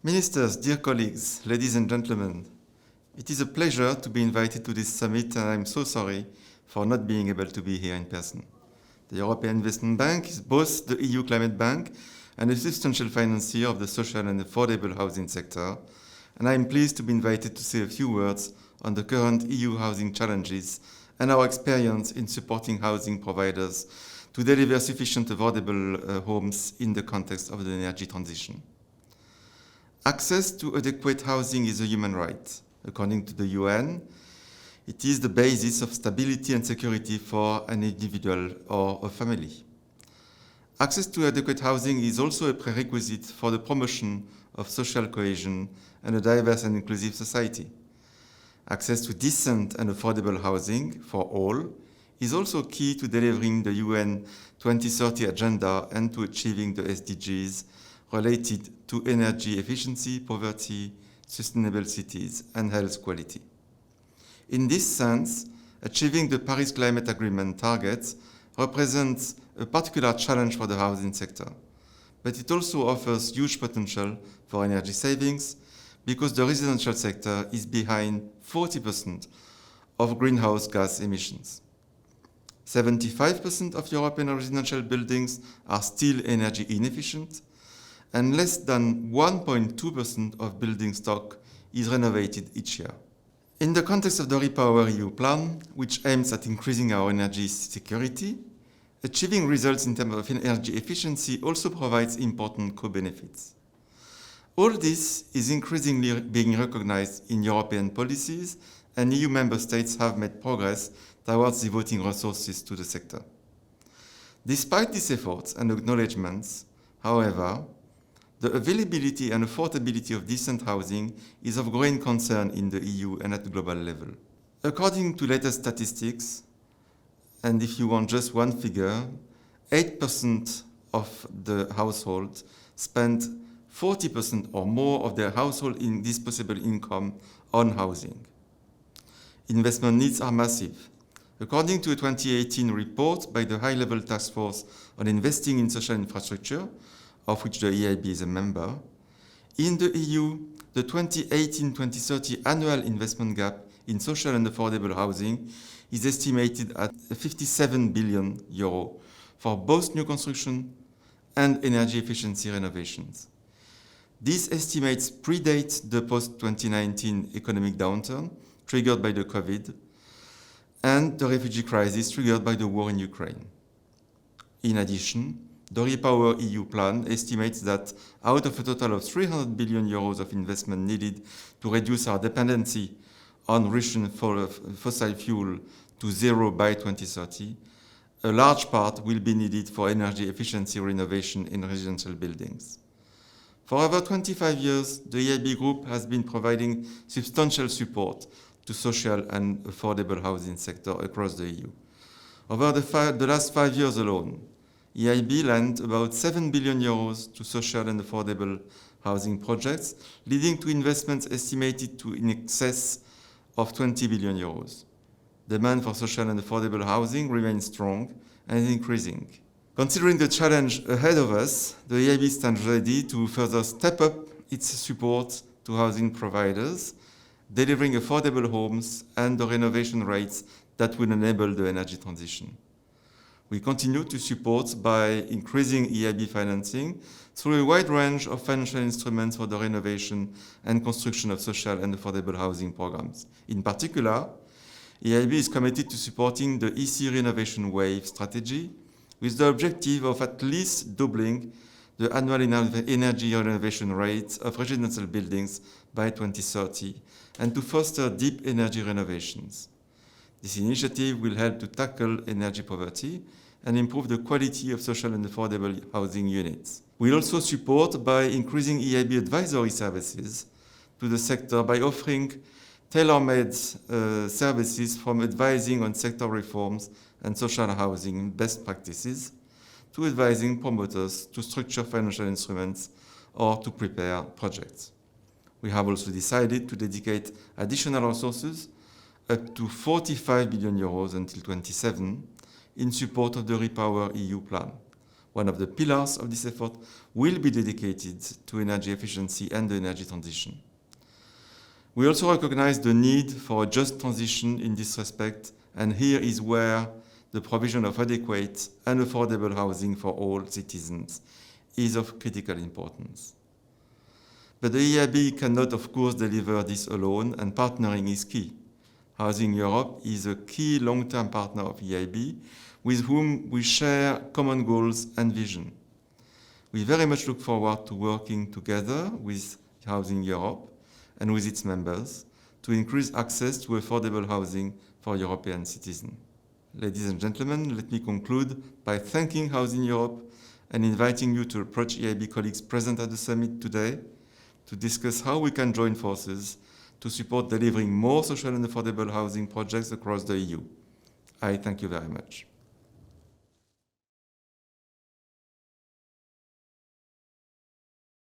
Ministers, dear colleagues, ladies and gentlemen, it is a pleasure to be invited to this summit, and I'm so sorry for not being able to be here in person. The European Investment Bank is both the EU climate bank and a substantial financier of the social and affordable housing sector, and I am pleased to be invited to say a few words on the current EU housing challenges and our experience in supporting housing providers to deliver sufficient affordable homes in the context of the energy transition. Access to adequate housing is a human right. According to the UN, it is the basis of stability and security for an individual or a family. Access to adequate housing is also a prerequisite for the promotion of social cohesion and a diverse and inclusive society. Access to decent and affordable housing for all is also key to delivering the UN 2030 agenda and to achieving the SDGs related to energy efficiency, poverty, sustainable cities, and health quality. In this sense, achieving the Paris Climate Agreement targets represents a particular challenge for the housing sector, but it also offers huge potential for energy savings because the residential sector is behind 40% of greenhouse gas emissions. 75% of European residential buildings are still energy inefficient, and less than 1.2% of building stock is renovated each year. In the context of the REPowerEU plan, which aims at increasing our energy security, achieving results in terms of energy efficiency also provides important co-benefits. All this is increasingly being recognized in European policies, and EU member states have made progress towards devoting resources to the sector. Despite these efforts and acknowledgements, however, the availability and affordability of decent housing is of growing concern in the EU and at the global level. According to latest statistics, and if you want just one figure, 8% of the households spend 40% or more of their household disposable income on housing. Investment needs are massive. According to a 2018 report by the High-Level Task Force on Investing in Social Infrastructure, of which the EIB is a member, in the EU, the 2018-2030 annual investment gap in social and affordable housing is estimated at 57 billion euro for both new construction and energy efficiency renovations. These estimates predate the post-2019 economic downturn triggered by the COVID and the refugee crisis triggered by the war in Ukraine. In addition, the REPowerEU plan estimates that out of a total of 300 billion euros of investment needed to reduce our dependency on Russian fossil fuel to zero by 2030, a large part will be needed for energy efficiency renovation in residential buildings. For over 25 years, the EIB Group has been providing substantial support to social and affordable housing sector across the EU. Over the last 5 years alone, EIB lent about 7 billion euros to social and affordable housing projects, leading to investments estimated to in excess of 20 billion euros. Demand for social and affordable housing remains strong and is increasing. Considering the challenge ahead of us, the EIB stands ready to further step up its support to housing providers, delivering affordable homes and the renovation rates that will enable the energy transition. We continue to support by increasing EIB financing through a wide range of financial instruments for the renovation and construction of social and affordable housing programs. In particular, EIB is committed to supporting the EC Renovation Wave strategy with the objective of at least doubling the annual energy renovation rates of residential buildings by 2030 and to foster deep energy renovations. This initiative will help to tackle energy poverty and improve the quality of social and affordable housing units. We also support by increasing EIB advisory services to the sector by offering tailor-made services from advising on sector reforms and social housing best practices to advising promoters to structure financial instruments or to prepare projects. We have also decided to dedicate additional resources up to 45 billion euros until 2027 in support of the REPowerEU plan. One of the pillars of this effort will be dedicated to energy efficiency and the energy transition. We also recognize the need for a just transition in this respect, and here is where the provision of adequate and affordable housing for all citizens is of critical importance. But the EIB cannot, of course, deliver this alone, and partnering is key. Housing Europe is a key long-term partner of EIB, with whom we share common goals and vision. We very much look forward to working together with Housing Europe and with its members to increase access to affordable housing for European citizens. Ladies and gentlemen, let me conclude by thanking Housing Europe and inviting you to approach EIB colleagues present at the summit today to discuss how we can join forces to support delivering more social and affordable housing projects across the EU. I thank you very much.